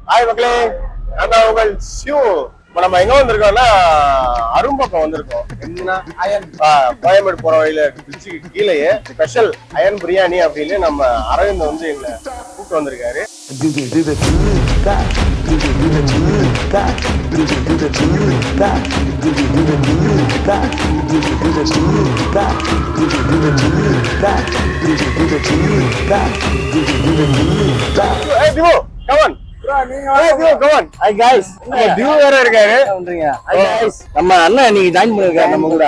Hi மக்களே, நான் உங்கள் ஷியூ. இப்போ நம்ம எங்க வந்திருக்கோம்னா அரும்பக்கம் வந்திருக்கோம். என்னன்னா கோயம்பேடு போற வழியில பிரிட்ஜுக்கு கீழேயே ஸ்பெஷல் அயன் பிரியாணி அப்படின்னு நம்ம அரவிந்த் வந்து எங்களை கூப்பிட்டு வந்திருக்காரு. நம்ம அண்ணன் நீங்க ஜாயின் பண்ணிருக்காரு நம்ம கூட.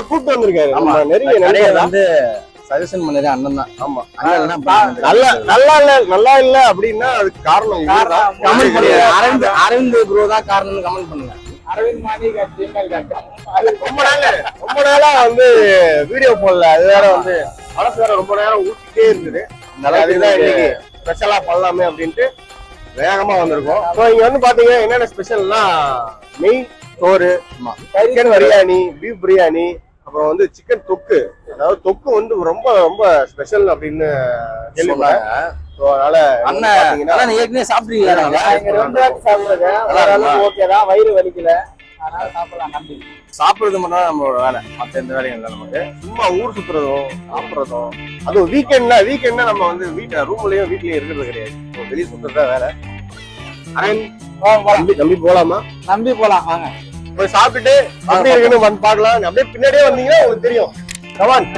கூப்பிட்டு வந்திருக்காரு. வந்து சஜஷன் பண்ணது அண்ணன் தான். ஆமா, நல்லா இல்ல அப்படின்னா அதுக்கு காரணம் கமெண்ட் பண்ணுங்க. அரவிந்த் ப்ரோ தான் காரணம் கமெண்ட் பண்ணுங்க. ரொம்ப நாளா வந்து வீடியோ போடல. அது வேற வந்து மனசு வேற ரொம்ப நேரம் ஊட்டிட்டே இருந்தது. அதுதான் இன்னைக்கு ஸ்பெஷலா பண்ணலாமே அப்படின்ட்டு வேகமா வந்திருக்கோம். ஸோ இங்க வந்து பாத்தீங்கன்னா என்னென்ன ஸ்பெஷல்னா நெய் சோறு, சிக்கன் பிரியாணி, பீஃப் பிரியாணி, அப்புறம் வந்து சிக்கன் தொக்கு. அதாவது தொக்கு வந்து ரொம்ப ரொம்ப ஸ்பெஷல் அப்படின்னு கேள்விப்பட்டேன். ஸோ அதனால அண்ணன் ஏற்கனவே சாப்பிட்டுருக்கீங்க. ஓகேதான், வயிறு வலிக்கல, அதனால சாப்பிடலாம். நம்பி சாப்பிடுறது மட்டும் தான் நம்மளோட வேலை, மற்ற எந்த வேலையும் இல்லை நமக்கு. சும்மா ஊர் சுத்துறதும் சாப்பிடுறதும். அதுவும் வீக்கெண்ட்னா நம்ம வந்து ரூம்லயும் வீட்லயும் இருக்கிறது கிடையாது. வெளியே சுத்துறதா வேலை. நம்பி போலாமா? நம்பி போலாம், வாங்க போய் சாப்பிட்டுட்டு அப்படி இருக்குன்னு வந்து பாக்கலாம். அப்படியே பின்னாடியே வந்தீங்கன்னா உங்களுக்கு தெரியும். கமான்.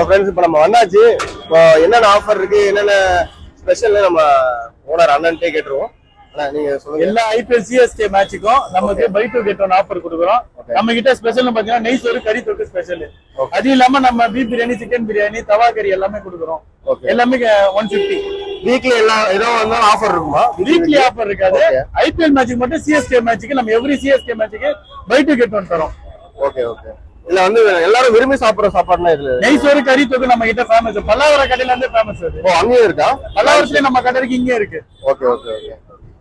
ஃப்ரெண்ட்ஸ், இப்போ நம்ம வந்தாச்சு. இப்போ என்னென்ன ஆஃபர் இருக்கு, என்னென்ன ஸ்பெஷல் நம்ம ஓனர் அண்ணன்ட்டே கேட்டுருவோம். நீங்க சொல்லுங்க. எல்லா ஐபிஎல் சிஎஸ்கே மேட்சுக்கும் நமக்கு buy two get one offer கொடுக்குறோம். நம்ம கிட்ட ஸ்பெஷல் பாத்தீங்கன்னா நெய் சோறு, கறி தொக்கு ஸ்பெஷல். அது இல்லாம நம்ம பீஃப் பிரியாணி, சிக்கன் பிரியாணி, தவா கறி எல்லாமே கொடுக்குறோம். எல்லாமே 150. வீக்லி எல்லாம் ஏதோ வந்தாலும் ஆஃபர் இருக்குமா? வீக்லி ஆஃபர் இருக்காது. ஐபிஎல் மேட்சுக்கு மட்டும் சிஎஸ்கே மேட்சுக்கு நம்ம எவ்ரி சிஎஸ்கே மேட்சுக்கு பை டூ கெட் ஒன் தரோம். Okay okay. இல்ல வந்து எல்லாரும் விரும்பி சாப்பிடுற சாப்பாடுனா இதுல நெய் சோறு, கறி தொக்கு நம்ம கிட்ட ஃபேமஸ். பல்லாவர கடையில இருந்து ஃபேமஸ். அது அங்கேயும் இருக்கா? பல்லாவரத்துல நம்ம கடை இருக்கு, இங்கே இருக்கு. Okay okay okay.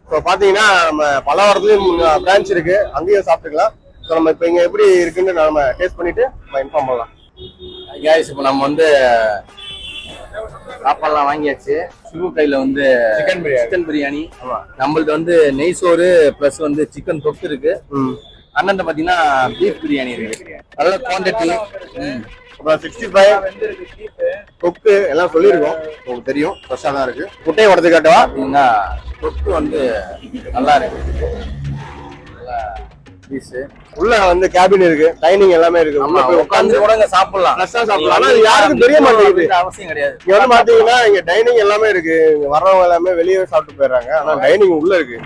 இப்போ பாத்தீங்கன்னா நம்ம பல்லாவரத்துலயும் பிரான்ச் இருக்கு, அங்கேயும் சாப்பிட்டுக்கலாம். ஸோ நம்ம இப்போ இங்க எப்படி இருக்குன்னு நம்ம டேஸ்ட் பண்ணிட்டு நம்ம இன்ஃபார்ம் பண்ணலாம். இப்போ நம்ம வந்து சாப்பாடுலாம் வாங்கியாச்சு. சிவு கையில வந்து சிக்கன் பிரியாணி, நம்மள்ட்ட வந்து நெய் சோறு பிளஸ் வந்து சிக்கன் தொக்கு இருக்கு. அண்ணன் பாத்தீங்கன்னா பீஃப் பிரியாணி இருக்கு, நல்ல குவான்டிட்டி. அப்புறம் 65 தொக்கு எல்லாம் சொல்லியிருக்கோம், உங்களுக்கு தெரியும். ஃப்ரெஷ்ஷாக தான் இருக்கு. முட்டையை உடச்சு காட்டவா? அப்படின்னா தொக்கு வந்து நல்லா இருக்கு. உள்ள வந்து கேபின் இருக்கு, டைனிங் எல்லாமே இருக்கு. உள்ள போய் உட்கார்ந்து கூட சாப்பிடலாம், ஃப்ரெஷ்ஷா சாப்பிடலாம். ஆனா யாருக்கும் தெரிய மாட்டேங்குது, அவசியம் கிடையாது. இங்க வந்து பாத்தீங்கன்னா இங்க டைனிங் எல்லாமே இருக்கு. இங்க வர்றவங்க எல்லாமே வெளியே சாப்பிட்டு போயிடுறாங்க, ஆனா டைனிங் உள்ள இருக்கு.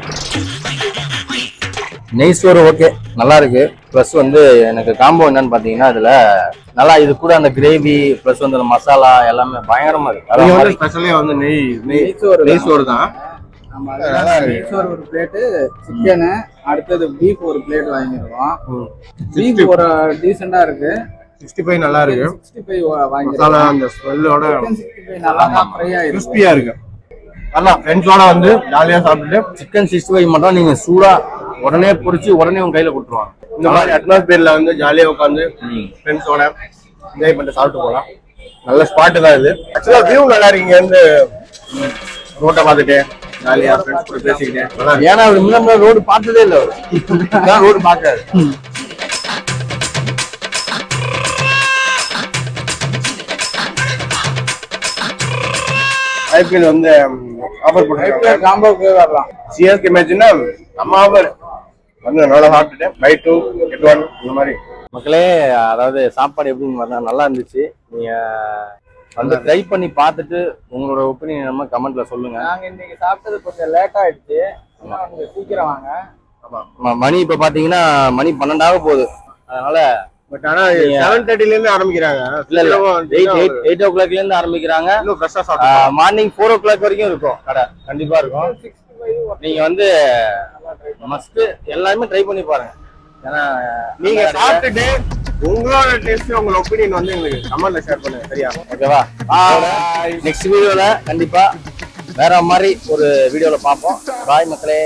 நெய் சோறு ஓகே, நல்லா இருக்கு. ப்ளஸ் வந்து எனக்கு காம்போ என்னன்னு பாத்தீங்கன்னா இதுல நல்லா இது கூட அந்த கிரேவி ப்ளஸ் வந்து மசாலா எல்லாமே பயங்கரமா இருக்கு. ஸ்பெஷலே வந்து நெய் சோறு தான். நெய் சோறு ஒரு பிளேட்டு, சிக்கனு, அடுத்தது பீஃப் ஒரு பிளேட் வாங்கிடுவோம். பீஃப் ஒரு டீசெண்டா இருக்கு. 65 நல்லா இருக்கு. 65 வாங்கிடுவோம். அந்த ஸ்மெல்லோட 65 நல்லா ஃப்ரையா இருக்கு, கிறிஸ்பியா இருக்கு. நல்லா ஃப்ரெண்ட்ஸோட வந்து ஜாலியா சாப்பிட்டுட்டு சிக்கன் 65 மட்டும் நீங்க சூடா உடனே பொரிச்சு உடனே உங்க கையில கொடுத்துருவாங்க. இந்த மாதிரி அட்மாஸ்பியர்ல வந்து ஜாலியா உட்காந்து ஃப்ரெண்ட்ஸோட என்ஜாய் பண்ணிட்டு சாப்பிட்டு போகலாம். நல்ல ஸ்பாட்டு தான் இது. ஆக்சுவலா வியூ நல்லா இருக்கு. இங்க இருந்து ரோட்டை பார்த்துட்டு ஜாலியா ஃப்ரெண்ட்ஸ் கூட பேசிக்கிட்டேன். ஏன்னா அவர் முன்னாடி ரோடு பார்த்ததே இல்லை, அவர் ரோடு பார்க்காது. ஐபிஎல் வந்து ஆஃபர் போட்டு காம்போக்கு வரலாம். சிஎஸ்கே மேட்ச்னா நம்ம ஆஃபர் வந்து நல்லா சாப்பிட்டுட்டு பை 2 கெட் 1 இந்த மாதிரி. மக்களே, அதாவது சாப்பாடு எப்படின்னு நல்லா இருந்துச்சு. நீங்க வந்து ட்ரை பண்ணி பார்த்துட்டு உங்களோட ஒப்பீனியன் நம்ம கமெண்ட்ல சொல்லுங்க. நாங்க இன்னைக்கு சாப்பிட்டது கொஞ்சம் லேட் ஆயிடுச்சு, சீக்கிரம் வாங்க. மணி இப்ப பாத்தீங்கன்னா மணி 12 போகுது. அதனால பட் ஆனா 7:30ல இருந்து ஆரம்பிக்கிறாங்க. இல்ல 8 o'clockல இருந்து ஆரம்பிக்கிறாங்க. இன்னும் ஃப்ரெஷ்ஷா சாப்பிடுங்க. மார்னிங் 4 o'clock வரைக்கும் இருக்கும் கடை, கண்டிப்பா இருக்கும். நீங்க வந்து மஸ்ட் எல்லாருமே ட்ரை பண்ணி பாருங்க. ஏன்னா நீங்க சாப்பிட்டுட்டு உங்களோட டேஸ்ட் உங்களோட ஒப்பீனியன் வந்து எங்களுக்கு கமெண்ட்ல ஷேர் பண்ணுங்க சரியா? ஓகேவா? நெக்ஸ்ட் வீடியோல கண்டிப்பா வேற மாதிரி ஒரு வீடியோல பார்ப்போம். பாய் மக்களே.